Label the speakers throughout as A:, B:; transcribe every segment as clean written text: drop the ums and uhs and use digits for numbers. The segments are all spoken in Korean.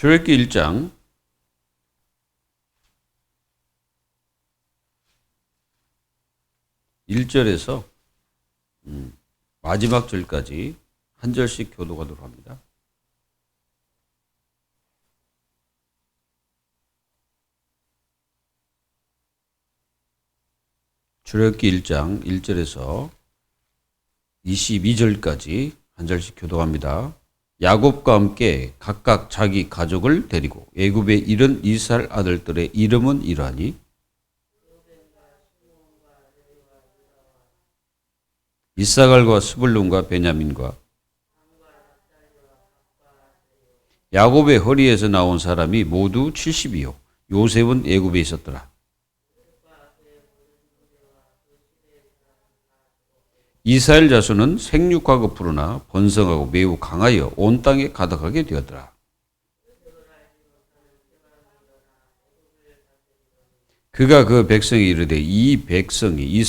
A: 출애굽기 1장 1절에서 마지막 절까지 한 절씩 교독하도록 합니다. 출애굽기 1장 1절에서 22절까지 한 절씩 교독합니다. 야곱과 함께 각각 자기 가족을 데리고 애굽에 이른 이스라엘 아들들의 이름은 이러하니 이사갈과 스불론과 베냐민과 야곱의 허리에서 나온 사람이 모두 70이요 요셉은 애굽에 있었더라. 이스라엘 자손은 생육하고 푸르나 번성하고 매우 강하여 온 땅에 가득하게 되었더라. 그가 그 백성에 이르되 이 백성이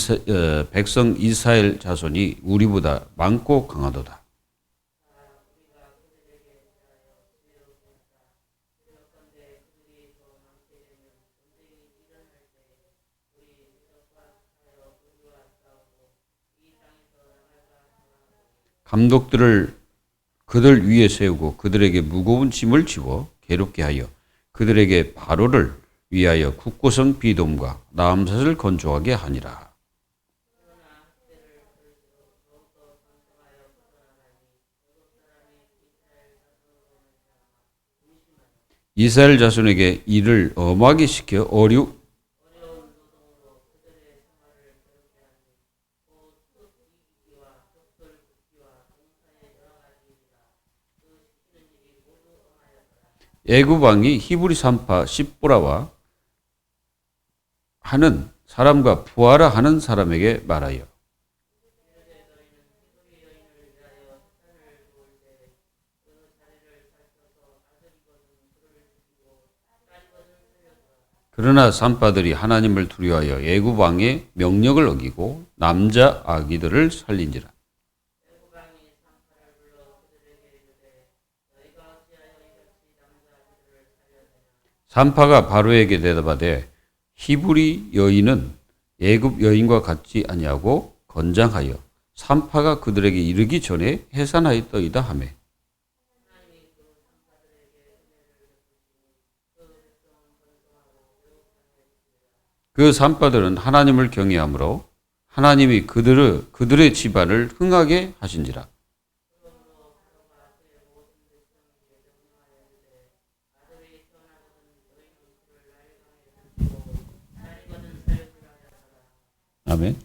A: 백성 이스라엘 자손이 우리보다 많고 강하도다. 감독들을 그들 위에 세우고 그들에게 무거운 짐을 지워 괴롭게 하여 그들에게 바로를 위하여 국고성 비돔과 나암삿을 건조하게 하니라. 이스라엘 자손에게 일을 엄하게 시켜 애굽 왕이 히브리 산파 십보라와 하는 사람과 부하라 하는 사람에게 말하여 그러나 산파들이 하나님을 두려워하여 애굽 왕의 명령을 어기고 남자 아기들을 살린지라. 산파가 바로에게 대답하되 히브리 여인은 애굽 여인과 같지 아니하고 건장하여 산파가 그들에게 이르기 전에 해산하였더이다 하며 그 산파들은 하나님을 경외함으로 하나님이 그들의 집안을 흥하게 하신지라. 아멘.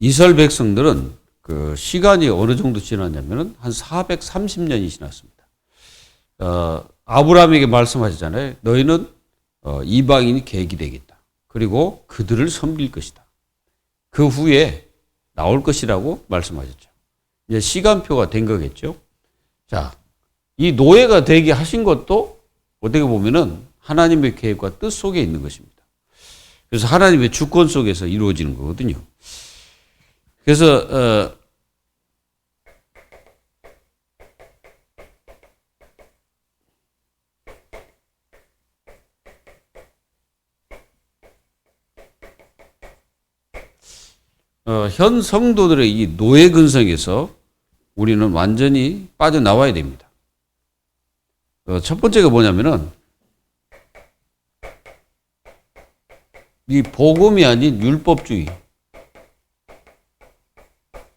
A: 이스라엘 백성들은 그 시간이 어느 정도 지났냐면은 한 430년이 지났습니다. 아브라함에게 말씀하시잖아요. 너희는 이방인이 계기 되겠다. 그리고 그들을 섬길 것이다. 그 후에 나올 것이라고 말씀하셨죠. 이제 시간표가 된 거겠죠. 자, 이 노예가 되게 하신 것도 어떻게 보면은 하나님의 계획과 뜻 속에 있는 것입니다. 그래서 하나님의 주권 속에서 이루어지는 거거든요. 그래서 현 성도들의 이 노예 근성에서 우리는 완전히 빠져나와야 됩니다. 첫 번째가 뭐냐면은 이 복음이 아닌 율법주의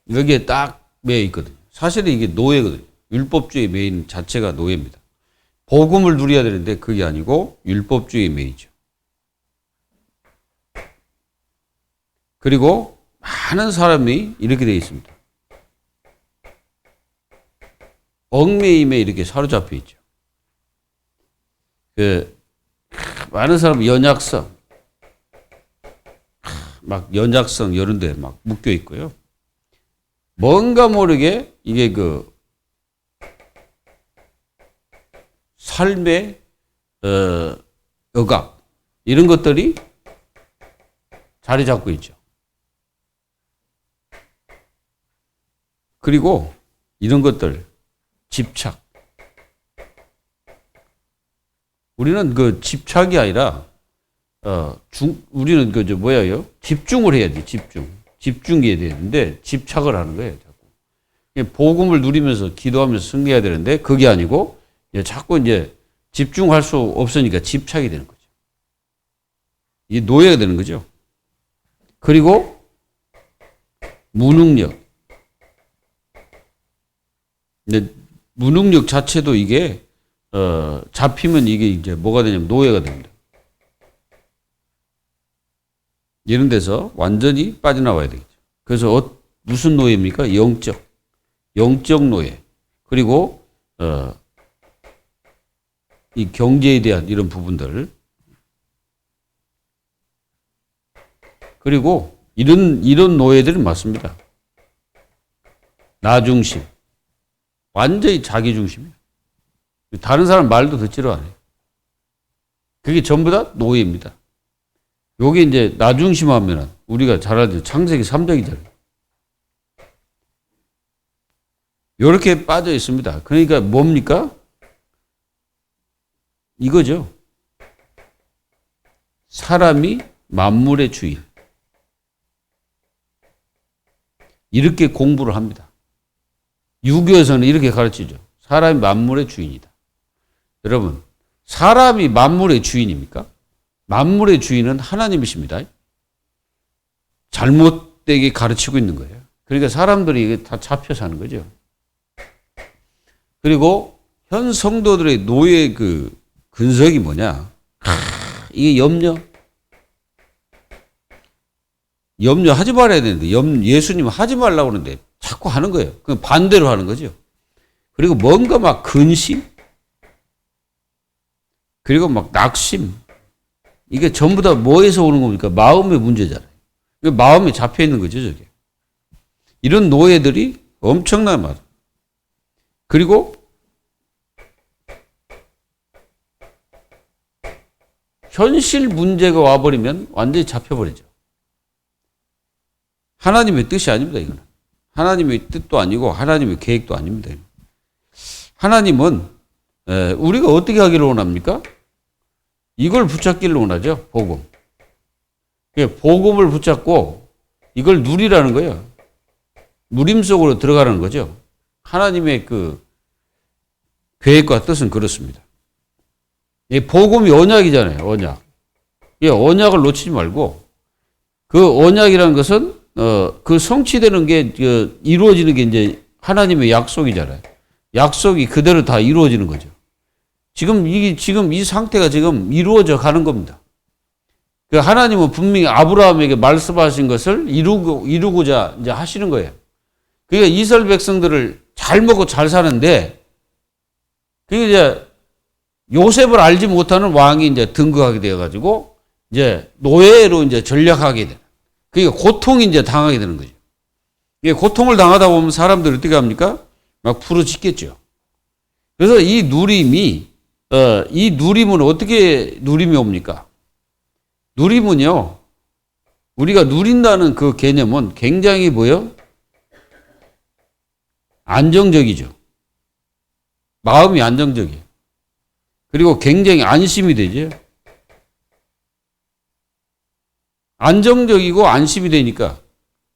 A: 여기에 딱 매여 있거든요. 사실은 이게 노예거든요. 율법주의 매인 자체가 노예입니다. 복음을 누려야 되는데 그게 아니고 율법주의 매이죠. 그리고 많은 사람이 이렇게 되어 있습니다. 얽매임에 이렇게 사로잡혀 있죠. 많은 사람은 연약성, 막 연약성 이런 데 막 묶여 있고요. 뭔가 모르게 이게 그 삶의 억압 이런 것들이 자리 잡고 있죠. 그리고 이런 것들 집착. 우리는 그 집착이 아니라 우리는 그저 뭐야요? 집중을 해야 돼. 집중해야 되는데 집착을 하는 거예요. 자꾸 복음을 누리면서 기도하면서 승리해야 되는데 그게 아니고 자꾸 이제 집중할 수 없으니까 집착이 되는 거죠. 이 노예가 되는 거죠. 그리고 무능력. 근데 무능력 자체도 이게 잡히면 이게 이제 뭐가 되냐면 노예가 됩니다. 이런 데서 완전히 빠져나와야 되겠죠. 그래서 무슨 노예입니까? 영적 노예. 그리고 이 경제에 대한 이런 부분들. 그리고 이런 노예들은 맞습니다. 나 중심. 완전히 자기 중심이에요. 다른 사람 말도 듣지를 않아요. 그게 전부 다 노예입니다. 요게 이제 나 중심하면은 우리가 잘 알죠. 창세기 3장이잖아요. 요렇게 빠져 있습니다. 그러니까 뭡니까? 이거죠. 사람이 만물의 주인. 이렇게 공부를 합니다. 유교에서는 이렇게 가르치죠. 사람이 만물의 주인이다. 여러분, 사람이 만물의 주인입니까? 만물의 주인은 하나님이십니다. 잘못되게 가르치고 있는 거예요. 그러니까 사람들이 이게 다 잡혀 사는 거죠. 그리고 현 성도들의 노예 그 근석이 뭐냐? 이게 염려하지 말아야 되는데 예수님은 하지 말라고 그러는데 자꾸 하는 거예요. 그럼 반대로 하는 거죠. 그리고 뭔가 막 근심, 그리고 막 낙심, 이게 전부 다 뭐에서 오는 겁니까? 마음의 문제잖아요. 마음에 잡혀 있는 거죠, 저게. 이런 노예들이 엄청나게 많아요. 그리고 현실 문제가 와버리면 완전히 잡혀버리죠. 하나님의 뜻이 아닙니다, 이거는. 하나님의 뜻도 아니고 하나님의 계획도 아닙니다. 하나님은 우리가 어떻게 하기를 원합니까? 이걸 붙잡기를 원하죠. 복음. 복음을 붙잡고 이걸 누리라는 거예요. 누림 속으로 들어가는 거죠. 하나님의 그 계획과 뜻은 그렇습니다. 복음이 언약이잖아요. 언약. 언약을 놓치지 말고 그 언약이라는 것은 그 성취되는 게 이루어지는 게 이제 하나님의 약속이잖아요. 약속이 그대로 다 이루어지는 거죠. 지금 이 상태가 지금 이루어져 가는 겁니다. 그 하나님은 분명히 아브라함에게 말씀하신 것을 이루고자 이제 하시는 거예요. 그러니까 이스라엘 백성들을 잘 먹고 잘 사는데, 그게 이제 요셉을 알지 못하는 왕이 이제 등극하게 되어가지고 이제 노예로 이제 전락하게 돼. 그러니까 고통이 이제 당하게 되는 거죠. 이게 고통을 당하다 보면 사람들이 어떻게 합니까? 막 부르짖겠죠. 그래서 이 누림은 어떻게 누림이 옵니까? 누림은요, 우리가 누린다는 그 개념은 굉장히 뭐요? 안정적이죠. 마음이 안정적이에요. 그리고 굉장히 안심이 되죠. 안정적이고 안심이 되니까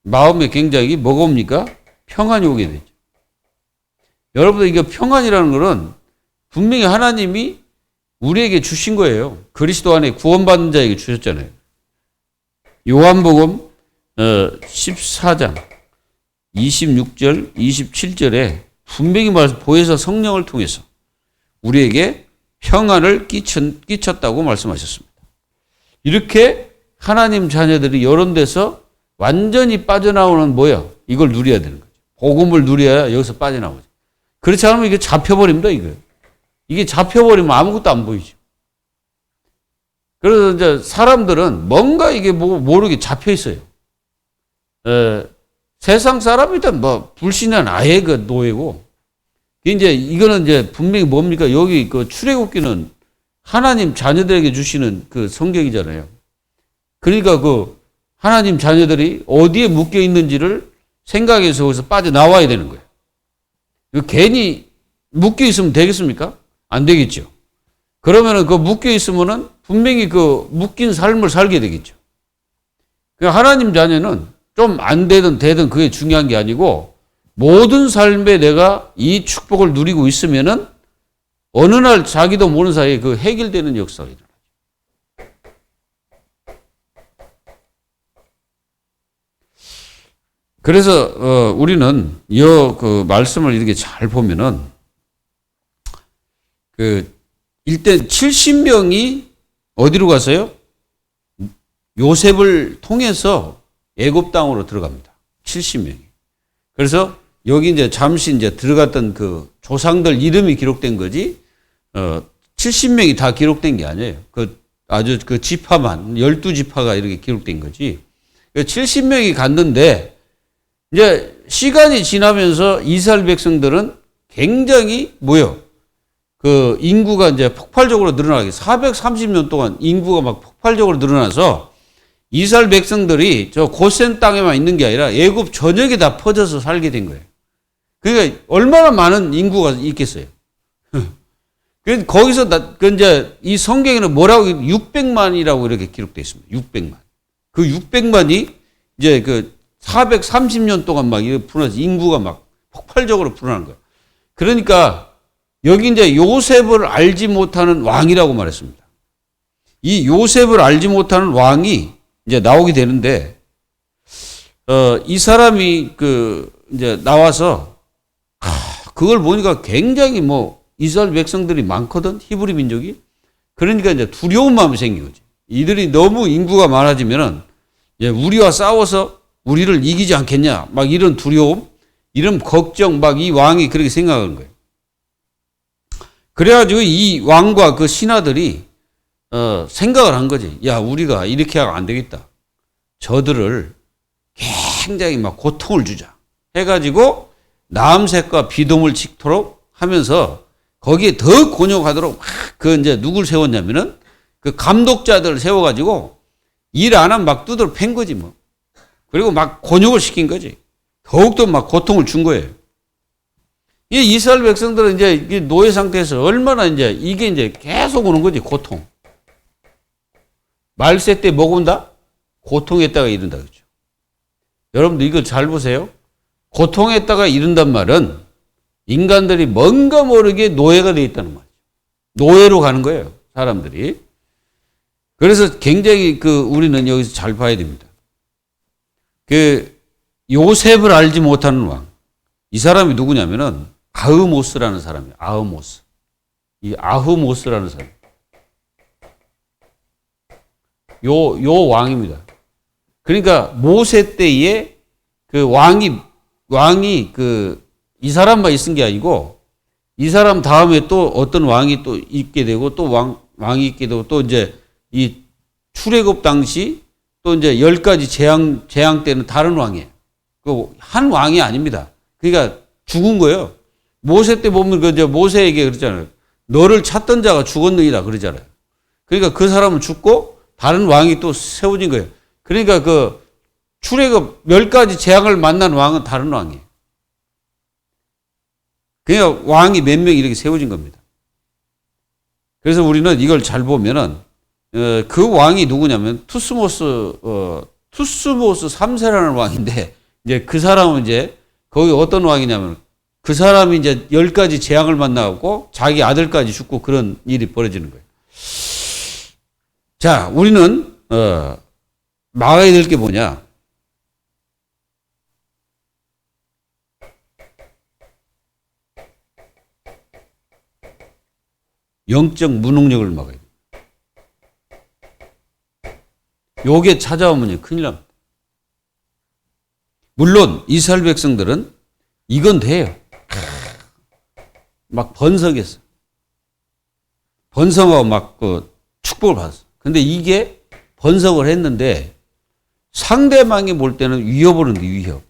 A: 마음에 굉장히 뭐가 옵니까? 평안이 오게 되죠. 여러분들, 이게 평안이라는 것은 분명히 하나님이 우리에게 주신 거예요. 그리스도 안에 구원받는 자에게 주셨잖아요. 요한복음 14장 26절, 27절에 분명히 보혜사 성령을 통해서 우리에게 평안을 끼쳤다고 말씀하셨습니다. 이렇게 하나님 자녀들이 이런 데서 완전히 빠져나오는 뭐야? 이걸 누려야 되는 거죠. 복음을 누려야 여기서 빠져나오죠. 그렇지 않으면 이게 잡혀버립니다, 이거. 이게 잡혀버리면 아무것도 안 보이죠. 그래서 이제 사람들은 뭔가 이게 뭐 모르게 잡혀 있어요. 세상 사람이든 뭐 불신은 아예 그 노예고. 이제 이거는 이제 분명히 뭡니까? 여기 그 출애굽기는 하나님 자녀들에게 주시는 그 성경이잖아요. 그러니까 그 하나님 자녀들이 어디에 묶여 있는지를 생각해서 거기서 빠져나와야 되는 거예요. 괜히 묶여 있으면 되겠습니까? 안 되겠죠. 그러면은 그 묶여 있으면은 분명히 그 묶인 삶을 살게 되겠죠. 하나님 자녀는 좀 안 되든 되든 그게 중요한 게 아니고 모든 삶에 내가 이 축복을 누리고 있으면은 어느 날 자기도 모르는 사이에 그 해결되는 역사가 일어나죠. 그래서 우리는 이 그 말씀을 이렇게 잘 보면은 그 일단 70명이 어디로 갔어요? 요셉을 통해서 애굽 땅으로 들어갑니다. 70명이. 그래서 여기 이제 잠시 이제 들어갔던 그 조상들 이름이 기록된 거지, 70명이 다 기록된 게 아니에요. 그 아주 그 지파만, 12지파가 이렇게 기록된 거지. 70명이 갔는데, 이제 시간이 지나면서 이스라엘 백성들은 굉장히 그 인구가 이제 폭발적으로 늘어나게 430년 동안 인구가 막 폭발적으로 늘어나서 이스라엘 백성들이 저 고센 땅에만 있는 게 아니라 애굽 전역에 다 퍼져서 살게 된 거예요. 그러니까 얼마나 많은 인구가 있겠어요. 거기서 이제 이 성경에는 뭐라고 600만이라고 이렇게 기록되어 있습니다. 600만. 그 600만이 이제 그 430년 동안 막 불어나서 인구가 막 폭발적으로 불어나는 거예요. 그러니까 여기 이제 요셉을 알지 못하는 왕이라고 말했습니다. 이 요셉을 알지 못하는 왕이 이제 나오게 되는데, 이 사람이 이제 나와서, 그걸 보니까 굉장히 이스라엘 백성들이 많거든, 히브리 민족이. 그러니까 이제 두려운 마음이 생긴 거지. 이들이 너무 인구가 많아지면은, 이제 우리와 싸워서 우리를 이기지 않겠냐, 막 이런 두려움, 이런 걱정, 막 이 왕이 그렇게 생각하는 거예요. 그래가지고 이 왕과 그 신하들이 생각을 한 거지. 야, 우리가 이렇게 하면 안 되겠다. 저들을 굉장히 막 고통을 주자. 해가지고 남색과 비동을 찍도록 하면서 거기에 더 곤욕하도록 그 이제 누굴 세웠냐면은 그 감독자들을 세워가지고 일 안 하면 막 두드러 팬 거지 뭐. 그리고 막 곤욕을 시킨 거지. 더욱더 막 고통을 준 거예요. 이 이스라엘 백성들은 이제 노예 상태에서 얼마나 이게 이제 계속 오는 거지, 고통. 말세 때 뭐가 온다? 고통했다가 이른다, 그죠? 여러분들 이거 잘 보세요. 고통했다가 이른단 말은 인간들이 뭔가 모르게 노예가 되어 있다는 말이죠. 노예로 가는 거예요, 사람들이. 그래서 굉장히 우리는 여기서 잘 봐야 됩니다. 요셉을 알지 못하는 왕. 이 사람이 누구냐면은 아흐모스라는 사람이에요. 아흐모스. 이 아흐모스라는 사람. 요 왕입니다. 그러니까 모세 때에 그 왕이 이 사람만 있은 게 아니고 이 사람 다음에 또 어떤 왕이 또 있게 되고 또 왕이 있게 되고 또 이제 이 출애굽 당시 또 이제 10가지 재앙 때는 다른 왕이에요. 한 왕이 아닙니다. 그러니까 죽은 거예요. 모세 때 보면 이제 모세에게 그러잖아요. 너를 찾던 자가 죽었느니라 그러잖아요. 그러니까 그 사람은 죽고 다른 왕이 또 세워진 거예요. 그러니까 출애굽 10가지 재앙을 만난 왕은 다른 왕이에요. 그러니까 왕이 몇 명 이렇게 세워진 겁니다. 그래서 우리는 이걸 잘 보면은 그 왕이 누구냐면 투스모스 3세라는 왕인데 이제 그 사람은 이제 거기 어떤 왕이냐면 그 사람이 이제 10가지 재앙을 만나고 자기 아들까지 죽고 그런 일이 벌어지는 거예요. 자, 우리는 막아야 될 게 뭐냐? 영적 무능력을 막아야 돼요. 요게 찾아오면 큰일 납니다. 물론 이스라엘 백성들은 이건 돼요. 막 번성했어. 번성하고 막 축복을 받았어. 근데 이게 번성을 했는데 상대방이 볼 때는 위협을 하는데 위협.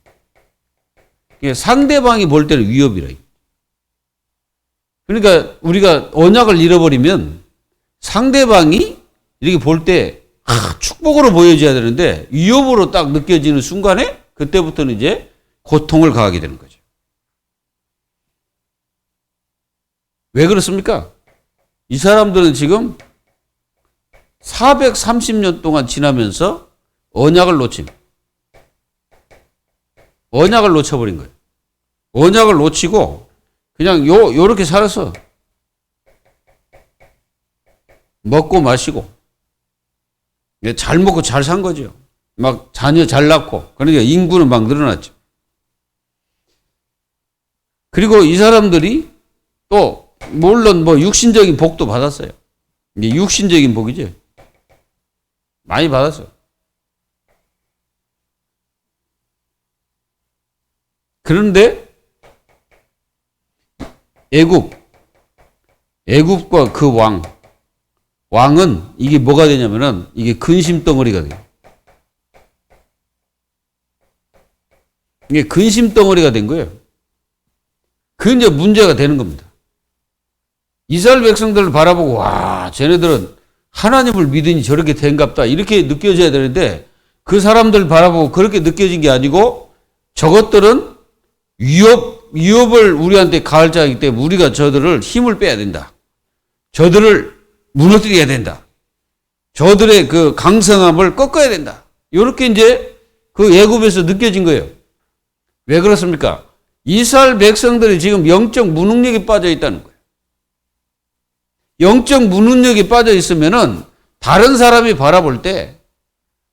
A: 상대방이 볼 때는 위협이라. 그러니까 우리가 언약을 잃어버리면 상대방이 이렇게 볼 때 축복으로 보여줘야 되는데 위협으로 딱 느껴지는 순간에 그때부터는 이제 고통을 가하게 되는 거죠. 왜 그렇습니까? 이 사람들은 지금 430년 동안 지나면서 언약을 놓쳐버린 거예요. 언약을 놓치고 그냥 요렇게 살았어. 먹고 마시고. 잘 먹고 잘 산 거죠. 막 자녀 잘 낳고. 그러니까 인구는 막 늘어났죠. 그리고 이 사람들이 또 물론 뭐 육신적인 복도 받았어요. 이게 육신적인 복이죠. 많이 받았어요. 그런데 애굽과 그 왕은 이게 뭐가 되냐면은 이게 근심 덩어리가 돼요. 이게 근심 덩어리가 된 거예요. 그게 이제 문제가 되는 겁니다. 이스라엘 백성들을 바라보고 와 쟤네들은 하나님을 믿으니 저렇게 된갑다 이렇게 느껴져야 되는데 그 사람들 바라보고 그렇게 느껴진 게 아니고 저것들은 위협을 우리한테 가할 자이기 때문에 우리가 저들을 힘을 빼야 된다. 저들을 무너뜨려야 된다. 저들의 그 강성함을 꺾어야 된다. 이렇게 이제 그 애굽에서 느껴진 거예요. 왜 그렇습니까? 이스라엘 백성들이 지금 영적 무능력에 빠져 있다는 거예요. 영적 무능력에 빠져 있으면은 다른 사람이 바라볼 때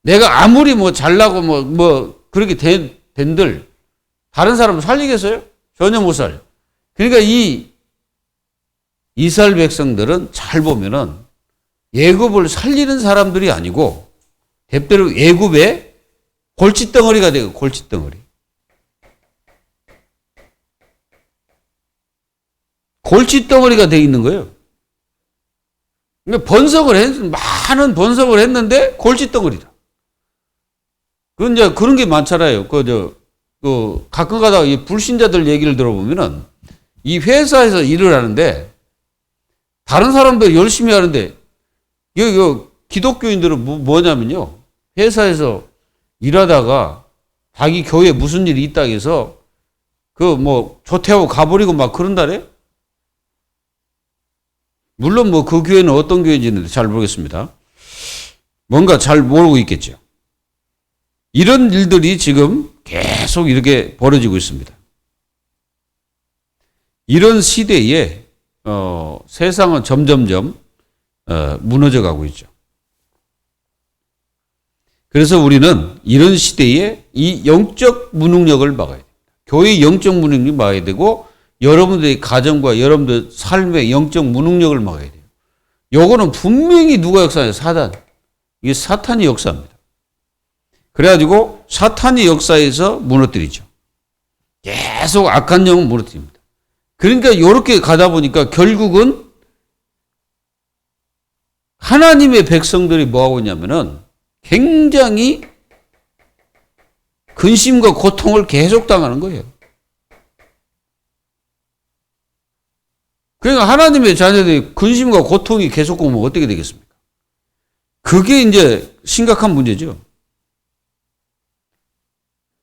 A: 내가 아무리 뭐 잘나고 뭐 그렇게 된들 다른 사람을 살리겠어요? 전혀 못 살려. 그러니까 이 이스라엘 백성들은 잘 보면은 애굽을 살리는 사람들이 아니고 대대로 애굽의 골칫덩어리가 되고 골칫덩어리. 골칫덩어리가 돼 있는 거예요. 그러니까 많은 번성을 했는데 골칫덩어리다. 그건 이제 그런 게 많잖아요. 가끔 가다가 이 불신자들 얘기를 들어보면은 이 회사에서 일을 하는데 다른 사람들 열심히 하는데 기독교인들은 뭐냐면요. 회사에서 일하다가 자기 교회에 무슨 일이 있다 해서 조퇴하고 가버리고 막 그런다래? 물론 그 교회는 어떤 교회인지는 잘 모르겠습니다. 뭔가 잘 모르고 있겠죠. 이런 일들이 지금 계속 이렇게 벌어지고 있습니다. 이런 시대에 세상은 점점점 무너져 가고 있죠. 그래서 우리는 이런 시대에 이 영적 무능력을 막아야 됩니다. 교회의 영적 무능력을 막아야 되고 여러분들의 가정과 여러분들 삶의 영적 무능력을 막아야 돼요. 요거는 분명히 누가 역사해요? 사단. 이게 사탄이 역사합니다. 그래가지고 사탄이 역사에서 무너뜨리죠. 계속 악한 영은 무너뜨립니다. 그러니까 이렇게 가다 보니까 결국은 하나님의 백성들이 뭐하고 있냐면은 굉장히 근심과 고통을 계속 당하는 거예요. 그러니까 하나님의 자녀들이 근심과 고통이 계속 오면 어떻게 되겠습니까? 그게 이제 심각한 문제죠.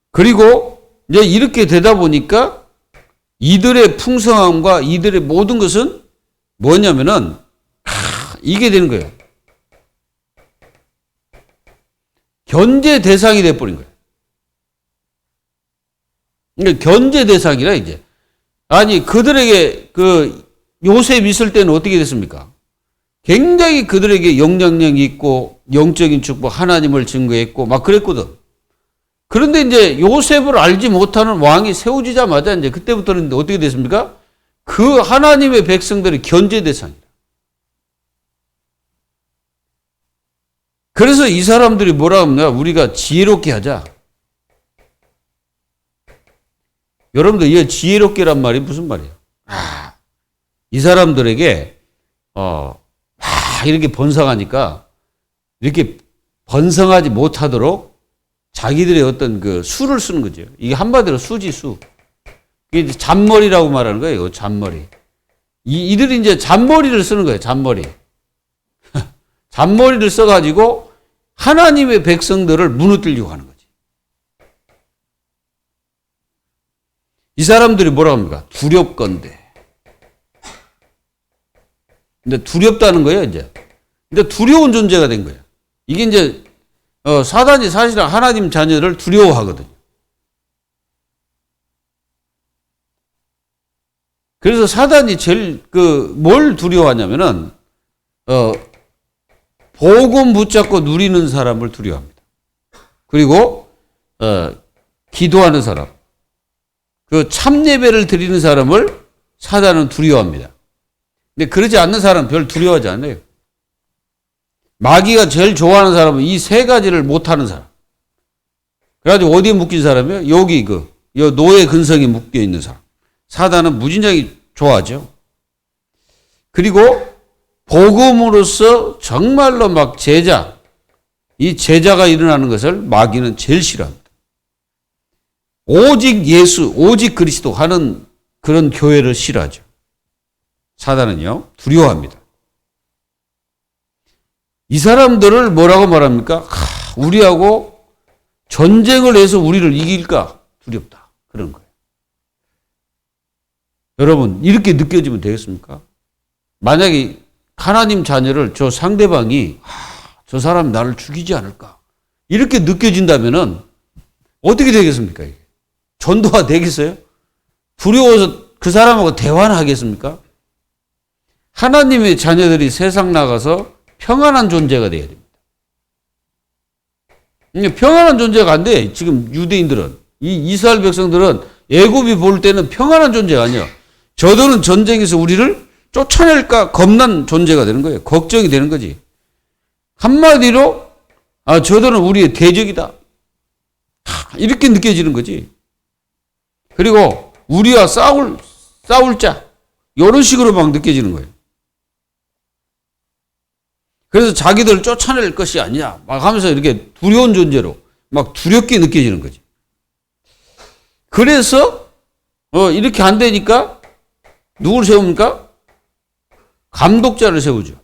A: 그리고 이제 이렇게 되다 보니까 이들의 풍성함과 이들의 모든 것은 뭐냐면은 이게 되는 거예요. 견제 대상이 돼버린 거예요. 그러니까 견제 대상이라 이제. 아니 그들에게 요셉 있을 때는 어떻게 됐습니까? 굉장히 그들에게 영향력이 있고 영적인 축복 하나님을 증거했고 막 그랬거든. 그런데 이제 요셉을 알지 못하는 왕이 세워지자마자 이제 그때부터는 어떻게 됐습니까? 그 하나님의 백성들이 견제 대상이다. 그래서 이 사람들이 뭐라 합니까? 우리가 지혜롭게 하자. 여러분들 이 지혜롭게란 말이 무슨 말이에요? 이 사람들에게 막 이렇게 번성하니까 이렇게 번성하지 못하도록 자기들의 어떤 그 수를 쓰는 거죠. 이게 한마디로 수지, 수. 이게 잔머리라고 말하는 거예요. 잔머리. 이들이 이제 잔머리를 쓰는 거예요. 잔머리. 잔머리를 써가지고 하나님의 백성들을 무너뜨리려고 하는 거지. 이 사람들이 뭐라고 합니까? 두렵건대. 근데 두렵다는 거예요, 이제. 근데 두려운 존재가 된 거예요. 이게 이제, 사단이 사실은 하나님 자녀를 두려워하거든요. 그래서 사단이 제일, 뭘 두려워하냐면은, 복음 붙잡고 누리는 사람을 두려워합니다. 그리고, 기도하는 사람. 그 참예배를 드리는 사람을 사단은 두려워합니다. 근데 그러지 않는 사람은 별 두려워하지 않아요. 마귀가 제일 좋아하는 사람은 이 세 가지를 못하는 사람. 그래가지고 어디에 묶인 사람이요? 여기 요 노예 근성에 묶여 있는 사람. 사단은 무진장이 좋아하죠. 그리고 복음으로서 정말로 막 이 제자가 일어나는 것을 마귀는 제일 싫어합니다. 오직 예수, 오직 그리스도 하는 그런 교회를 싫어하죠. 사단은요, 두려워합니다. 이 사람들을 뭐라고 말합니까? 우리하고 전쟁을 해서 우리를 이길까? 두렵다. 그런 거예요. 여러분, 이렇게 느껴지면 되겠습니까? 만약에 하나님 자녀를 저 상대방이 저 사람 나를 죽이지 않을까? 이렇게 느껴진다면은 어떻게 되겠습니까? 이게? 전도가 되겠어요? 두려워서 그 사람하고 대화는 하겠습니까? 하나님의 자녀들이 세상 나가서 평안한 존재가 돼야 됩니다. 평안한 존재가 안 돼. 지금 유대인들은. 이 이스라엘 백성들은 애굽이 볼 때는 평안한 존재가 아니야. 저들은 전쟁에서 우리를 쫓아낼까 겁난 존재가 되는 거예요. 걱정이 되는 거지. 한마디로 저들은 우리의 대적이다. 이렇게 느껴지는 거지. 그리고 우리와 싸울 자. 이런 식으로 막 느껴지는 거예요. 그래서 자기들을 쫓아낼 것이 아니야. 막 하면서 이렇게 두려운 존재로 막 두렵게 느껴지는 거지. 그래서, 이렇게 안 되니까 누구를 세웁니까? 감독자를 세우죠.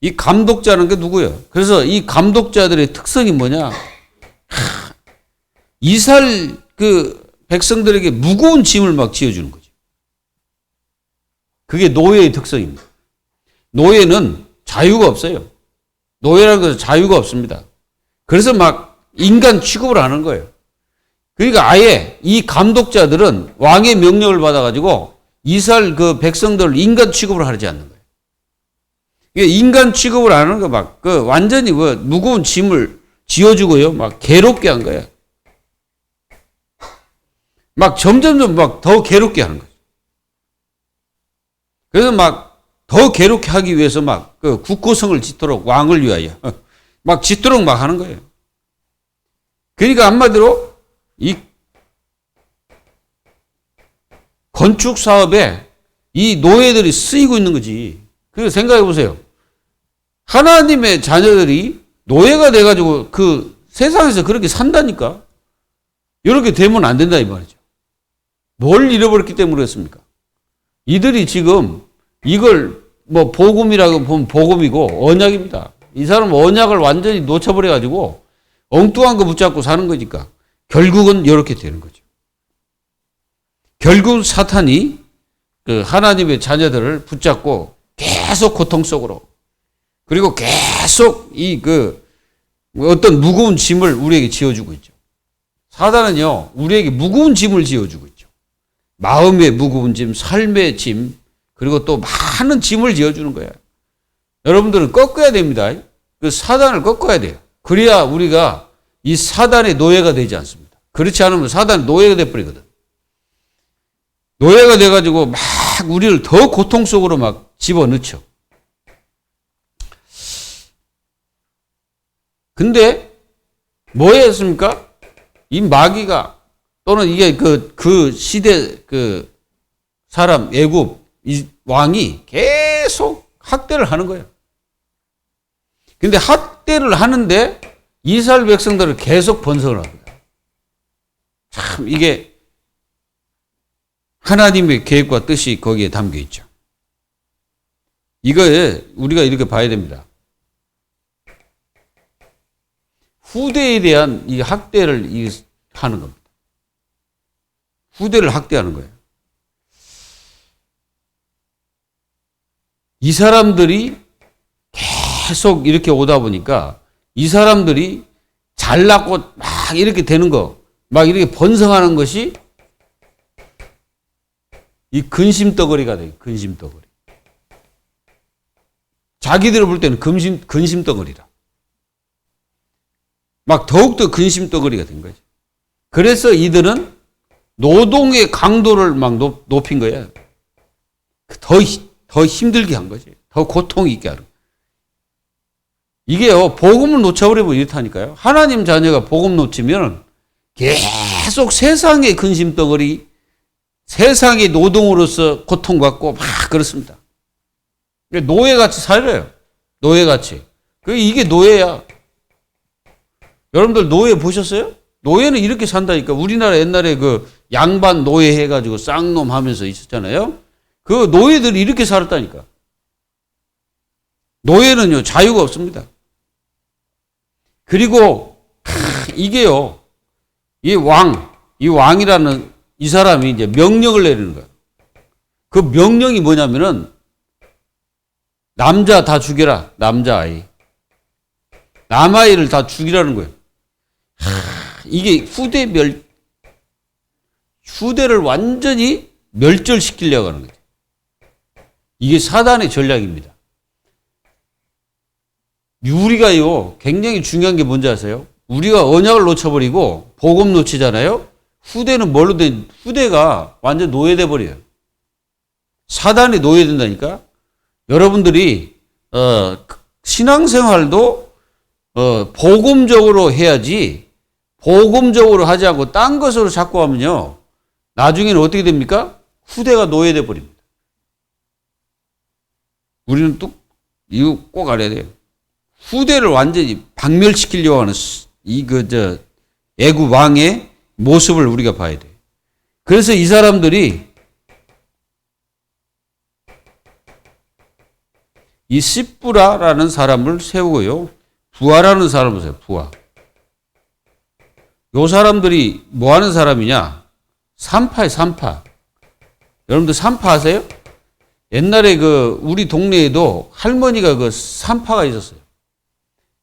A: 이 감독자는 게 누구예요? 그래서 이 감독자들의 특성이 뭐냐? 이스라엘 백성들에게 무거운 짐을 막 지어주는 거죠. 그게 노예의 특성입니다. 노예는 자유가 없어요. 노예라는 것은 자유가 없습니다. 그래서 막 인간 취급을 하는 거예요. 그러니까 아예 이 감독자들은 왕의 명령을 받아가지고 이스라엘 백성들을 인간 취급을 하지 않는 거예요. 인간 취급을 안 하는 거 막 완전히 무거운 짐을 지어주고요. 막 괴롭게 한 거예요. 막 점점점 막 더 괴롭게 하는 거죠. 그래서 막 더 괴롭게 하기 위해서 막 국고성을 짓도록 왕을 위하여 막 짓도록 막 하는 거예요. 그러니까 한마디로 이 건축 사업에 이 노예들이 쓰이고 있는 거지. 그러니까 생각해 보세요. 하나님의 자녀들이 노예가 돼가지고 세상에서 그렇게 산다니까. 이렇게 되면 안 된다 이 말이죠. 뭘 잃어버렸기 때문에 그랬습니까? 이들이 지금 이걸 복음이라고 보면 복음이고 언약입니다. 이 사람은 언약을 완전히 놓쳐버려가지고 엉뚱한 거 붙잡고 사는 거니까 결국은 이렇게 되는 거죠. 결국 사탄이 하나님의 자녀들을 붙잡고 계속 고통 속으로 그리고 계속 어떤 무거운 짐을 우리에게 지어주고 있죠. 사단은요, 우리에게 무거운 짐을 지어주고 있죠. 마음의 무거운 짐, 삶의 짐, 그리고 또 많은 짐을 지어주는 거예요. 여러분들은 꺾어야 됩니다. 사단을 꺾어야 돼요. 그래야 우리가 이 사단의 노예가 되지 않습니다. 그렇지 않으면 사단의 노예가 돼버리거든. 노예가 돼가지고 막 우리를 더 고통 속으로 막 집어넣죠. 근데 뭐였습니까? 이 마귀가 또는 이게 그 시대 사람 애굽 이 왕이 계속 학대를 하는 거예요. 근데 학대를 하는데 이스라엘 백성들을 계속 번성을 합니다. 참 이게 하나님의 계획과 뜻이 거기에 담겨 있죠. 이거에 우리가 이렇게 봐야 됩니다. 후대에 대한 이 학대를 하는 겁니다. 후대를 학대하는 거예요. 이 사람들이 계속 이렇게 오다 보니까 이 사람들이 잘났고 막 이렇게 되는 거, 막 이렇게 번성하는 것이 이 근심덩어리가 돼요. 근심덩어리. 자기들을 볼 때는 근심덩어리라. 막 더욱더 근심덩어리가 된 거죠. 그래서 이들은 노동의 강도를 막 높인 거야. 더 힘들게 한 거지. 더 고통 있게 하는. 이게요, 복음을 놓쳐버리면 이렇다니까요. 하나님 자녀가 복음 놓치면 계속 세상의 근심덩어리, 세상의 노동으로서 고통받고 막 그렇습니다. 노예같이 살아요. 노예같이. 이게 노예야. 여러분들 노예 보셨어요? 노예는 이렇게 산다니까. 우리나라 옛날에 그 양반 노예 해가지고 쌍놈 하면서 있었잖아요. 그 노예들이 이렇게 살았다니까. 노예는요, 자유가 없습니다. 그리고 이게요, 이 왕이라는 이 사람이 이제 명령을 내리는 거예요. 그 명령이 뭐냐면은 남자 다 죽여라. 남자아이. 남아이를 다 죽이라는 거예요. 이게 후대를 완전히 멸절시키려고 하는 거죠. 이게 사단의 전략입니다. 우리가요, 굉장히 중요한 게 뭔지 아세요? 우리가 언약을 놓쳐버리고 복음 놓치잖아요? 후대는 뭘로 된, 후대가 완전 노예돼 버려요. 사단이 노예된다니까? 여러분들이, 신앙생활도, 복음적으로 해야지, 복음적으로 하지 않고 딴 것으로 자꾸 하면요, 나중에는 어떻게 됩니까? 후대가 노예돼 버립니다. 우리는 이거 꼭 알아야 돼요. 후대를 완전히 박멸시키려고 하는 애굽 왕의 모습을 우리가 봐야 돼요. 그래서 이 사람들이 이 시브라라는 사람을 세우고요. 부하라는 사람을 세워요. 부하. 요 사람들이 뭐 하는 사람이냐? 산파예요, 산파. 여러분들 산파 아세요? 옛날에 우리 동네에도 할머니가 산파가 있었어요.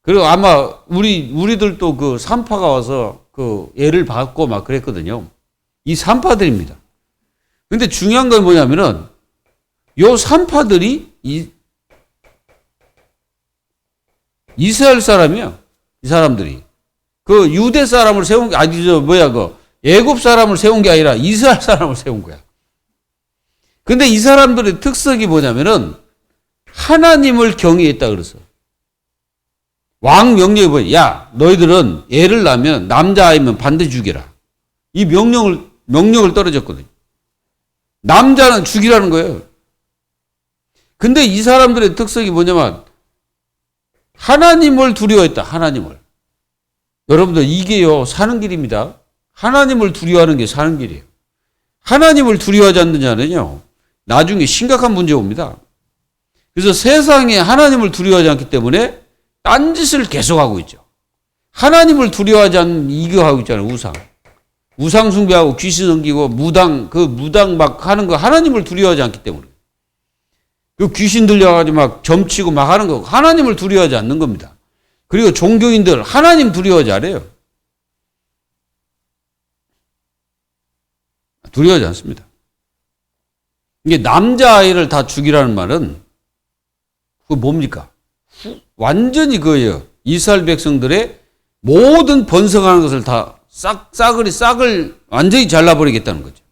A: 그리고 아마 우리들도 산파가 와서 애를 받고 막 그랬거든요. 이 산파들입니다. 근데 중요한 건 뭐냐면은 요 산파들이 이스라엘 사람이야. 이 사람들이. 유대 사람을 세운 게 애굽 사람을 세운 게 아니라 이스라엘 사람을 세운 거야. 근데 이 사람들의 특성이 뭐냐면은 하나님을 경외했다 그랬어. 왕 명령이 뭐야? 야, 너희들은 애를 낳으면 남자아이면 반드시 죽여라. 이 명령을 떨어졌거든요. 남자는 죽이라는 거예요. 근데 이 사람들의 특성이 뭐냐면 하나님을 두려워했다. 하나님을. 여러분들 이게요, 사는 길입니다. 하나님을 두려워하는 게 사는 길이에요. 하나님을 두려워하지 않는 자는요, 나중에 심각한 문제가 옵니다. 그래서 세상에 하나님을 두려워하지 않기 때문에 딴짓을 계속하고 있죠. 하나님을 두려워하지 않는 이거 하고 있잖아요. 우상 숭배하고 귀신 섬기고 무당 막 하는 거 하나님을 두려워하지 않기 때문에. 귀신 들려가지고 막 점치고 막 하는 거 하나님을 두려워하지 않는 겁니다. 그리고 종교인들 하나님 두려워하지 않아요. 두려워하지 않습니다. 이게 남자아이를 다 죽이라는 말은 그거 뭡니까? 완전히 그거예요. 이스라엘 백성들의 모든 번성하는 것을 다 싹을 완전히 잘라버리겠다는 거죠.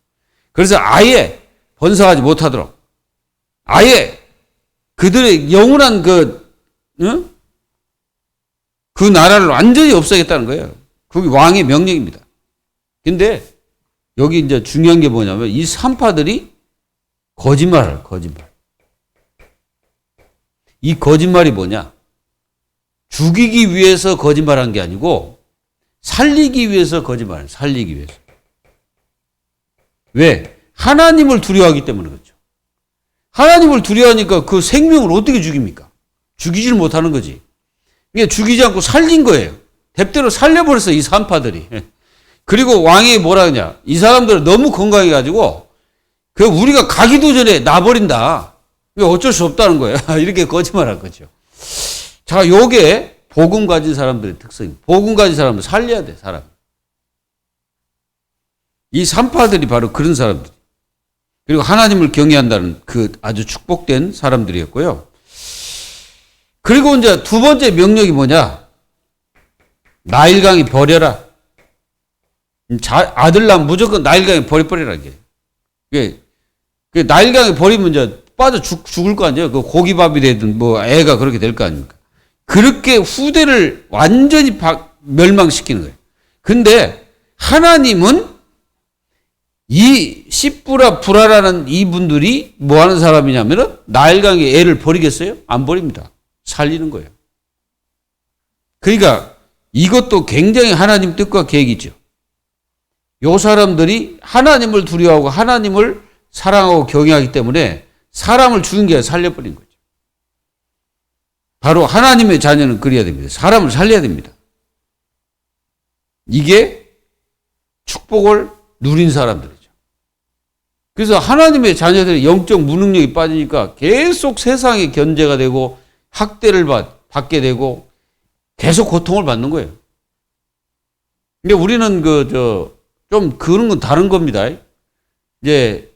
A: 그래서 아예 번성하지 못하도록 아예 그들의 영원한 그 나라를 완전히 없애겠다는 거예요. 그게 왕의 명령입니다. 근데 여기 이제 중요한 게 뭐냐면 이 산파들이 거짓말을 거짓말. 이 거짓말이 뭐냐? 죽이기 위해서 거짓말한 게 아니고 살리기 위해서 거짓말해요. 살리기 위해서. 왜? 하나님을 두려워하기 때문에 그렇죠. 하나님을 두려워하니까 그 생명을 어떻게 죽입니까? 죽이질 못하는 거지. 이게 죽이지 않고 살린 거예요. 대대로 살려버렸어, 이 산파들이. 그리고 왕이 뭐라 하냐. 이 사람들은 너무 건강해가지고, 우리가 가기도 전에 놔버린다. 어쩔 수 없다는 거예요. 이렇게 거짓말할 거죠. 자, 요게 복음 가진 사람들의 특성입니다. 복음 가진 사람을 살려야 돼, 사람. 이 산파들이 바로 그런 사람들. 그리고 하나님을 경외한다는 그 아주 축복된 사람들이었고요. 그리고 이제 두 번째 명령이 뭐냐? 나일강이 버려라. 아들 낳으면 무조건 나일강에 버려버리라, 이게. 나일강에 버리면 이제 빠져 죽을 거 아니에요? 그 고기밥이 되든 뭐 애가 그렇게 될 거 아닙니까? 그렇게 후대를 완전히 멸망시키는 거예요. 근데 하나님은 이 시뿌라 불화라는 이분들이 뭐 하는 사람이냐면은 나일강에 애를 버리겠어요? 안 버립니다. 살리는 거예요. 그러니까 이것도 굉장히 하나님 뜻과 계획이죠. 요 사람들이 하나님을 두려워하고 하나님을 사랑하고 경외하기 때문에 사람을 죽인 게 아니라 살려버린 거죠. 바로 하나님의 자녀는 그래야 됩니다. 사람을 살려야 됩니다. 이게 축복을 누린 사람들이죠. 그래서 하나님의 자녀들의 영적 무능력이 빠지니까 계속 세상에 견제가 되고 학대를 받게 되고 계속 고통을 받는 거예요. 근데 우리는 좀 그런 건 다른 겁니다. 이제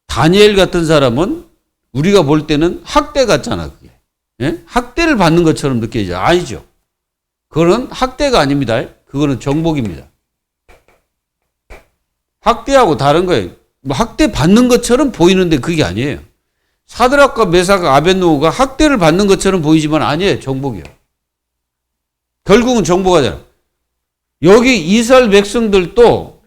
A: 다니엘 같은 사람은 우리가 볼 때는 학대 같잖아, 그게. 예? 학대를 받는 것처럼 느껴지죠. 아니죠. 그거는 학대가 아닙니다. 그거는 정복입니다. 학대하고 다른 거예요. 뭐 학대 받는 것처럼 보이는데 그게 아니에요. 사드락과 메삭과 아벳노고가 학대를 받는 것처럼 보이지만 아니에요. 정복이에요. 결국은 정복하잖아. 여기 이스라엘 백성들도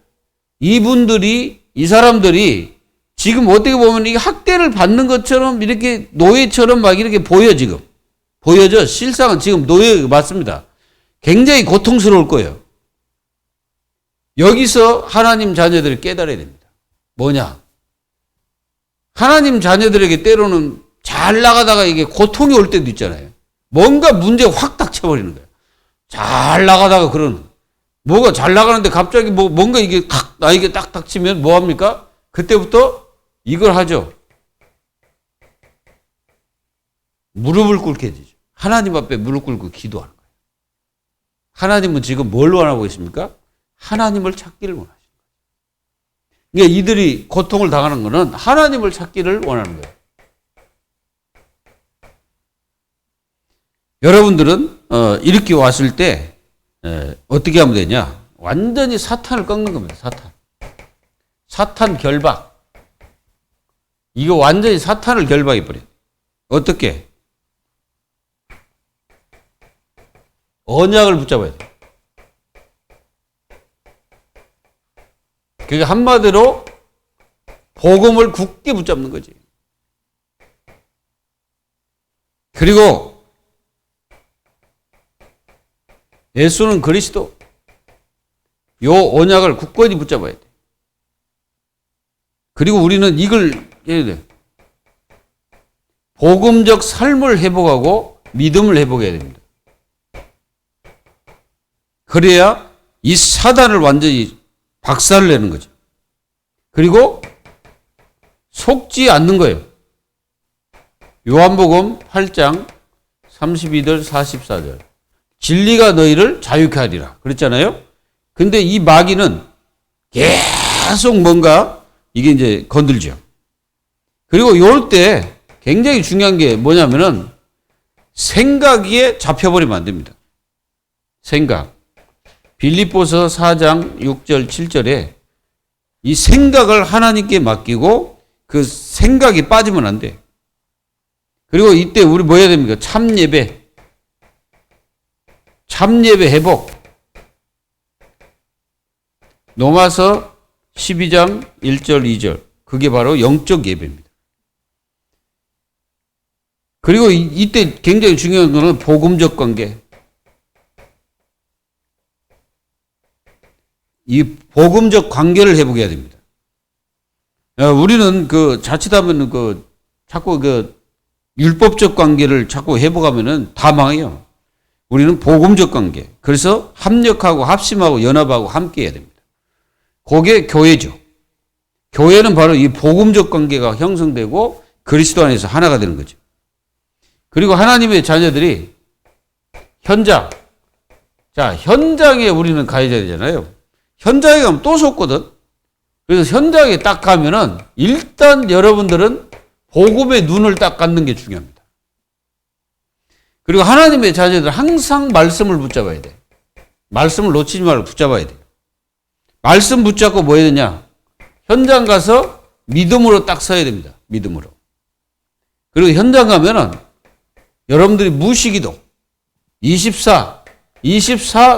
A: 이 사람들이 지금 어떻게 보면 이 학대를 받는 것처럼 이렇게 노예처럼 막 이렇게 보여, 지금. 보여져. 실상은 지금 노예 맞습니다. 굉장히 고통스러울 거예요. 여기서 하나님 자녀들이 깨달아야 됩니다. 뭐냐? 하나님 자녀들에게 때로는 잘 나가다가 이게 고통이 올 때도 있잖아요. 뭔가 문제가 확 닥쳐버리는 거예요. 잘 나가다가 그러는. 뭐가 잘 나가는데 갑자기 뭔가 이게 나에게 딱 닥치면 뭐합니까? 그때부터 이걸 하죠. 무릎을 꿇게 되죠. 하나님 앞에 무릎 꿇고 기도하는 거예요. 하나님은 지금 뭘 원하고 있습니까? 하나님을 찾기를 원하시는 거예요. 그러니까 이들이 고통을 당하는 것은 하나님을 찾기를 원하는 거예요. 여러분들은 이렇게 왔을 때 어떻게 하면 되냐? 완전히 사탄을 꺾는 겁니다. 사탄 결박. 이거 완전히 사탄을 결박해버려요. 어떻게? 언약을 붙잡아야 돼요. 그게 한마디로 복음을 굳게 붙잡는 거지. 그리고 예수는 그리스도. 요 언약을 굳건히 붙잡아야 돼. 그리고 우리는 이걸 해야 돼. 복음적 삶을 회복하고 믿음을 회복해야 됩니다. 그래야 이 사단을 완전히 박살을 내는 거죠. 그리고 속지 않는 거예요. 요한복음 8장 32절 44절. 진리가 너희를 자유케 하리라. 그랬잖아요. 근데 이 마귀는 계속 뭔가 이게 이제 건들죠. 그리고 요럴 때 굉장히 중요한 게 뭐냐면은 생각에 잡혀버리면 안 됩니다. 생각. 빌립보서 4장 6절 7절에 이 생각을 하나님께 맡기고 그 생각이 빠지면 안 돼. 그리고 이때 우리 뭐 해야 됩니까? 참예배 회복. 로마서 12장 1절 2절. 그게 바로 영적 예배입니다. 그리고 이때 굉장히 중요한 거는 복음적 관계. 이 복음적 관계를 회복해야 됩니다. 우리는 자칫하면 자꾸 율법적 관계를 자꾸 회복하면은 다 망해요. 우리는 복음적 관계. 그래서 합력하고 합심하고 연합하고 함께 해야 됩니다. 그게 교회죠. 교회는 바로 이 복음적 관계가 형성되고 그리스도 안에서 하나가 되는 거죠. 그리고 하나님의 자녀들이 현장. 자, 현장에 우리는 가야 되잖아요. 현장에 가면 또 속거든. 그래서 현장에 딱 가면은 일단 여러분들은 복음의 눈을 딱 갖는 게 중요합니다. 그리고 하나님의 자녀들 항상 말씀을 붙잡아야 돼. 말씀을 놓치지 말고 붙잡아야 돼. 말씀 붙잡고 뭐 해야 되냐? 현장 가서 믿음으로 딱 서야 됩니다. 믿음으로. 그리고 현장 가면은 여러분들이 무시기도 24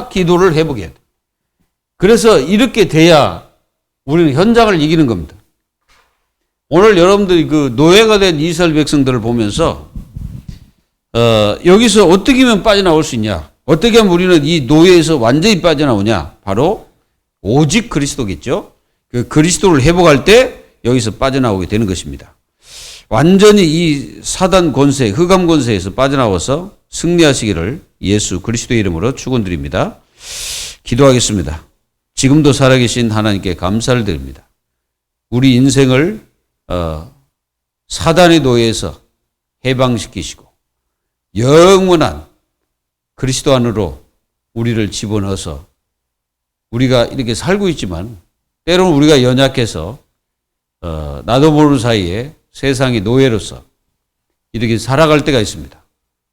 A: 기도를 회복해야 돼. 그래서 이렇게 돼야 우리는 현장을 이기는 겁니다. 오늘 여러분들이 노예가 된 이스라엘 백성들을 보면서 여기서 어떻게 하면 빠져나올 수 있냐? 어떻게 하면 우리는 이 노예에서 완전히 빠져나오냐? 바로 오직 그리스도겠죠. 그 그리스도를 회복할 때 여기서 빠져나오게 되는 것입니다. 완전히 이 사단 권세, 흑암 권세에서 빠져나와서 승리하시기를 예수 그리스도의 이름으로 축원드립니다. 기도하겠습니다. 지금도 살아계신 하나님께 감사를 드립니다. 우리 인생을 사단의 노예에서 해방시키시고 영원한 그리스도 안으로 우리를 집어넣어서 우리가 이렇게 살고 있지만 때로는 우리가 연약해서 나도 모르는 사이에 세상의 노예로서 이렇게 살아갈 때가 있습니다.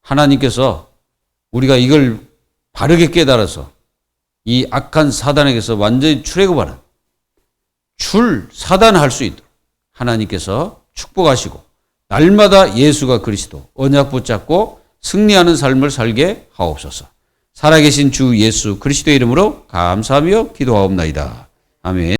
A: 하나님께서 우리가 이걸 바르게 깨달아서 이 악한 사단에게서 완전히 출애굽하는 사단할 수 있도록 하나님께서 축복하시고 날마다 예수가 그리스도 언약 붙잡고 승리하는 삶을 살게 하옵소서. 살아계신 주 예수 그리스도의 이름으로 감사하며 기도하옵나이다. 아멘.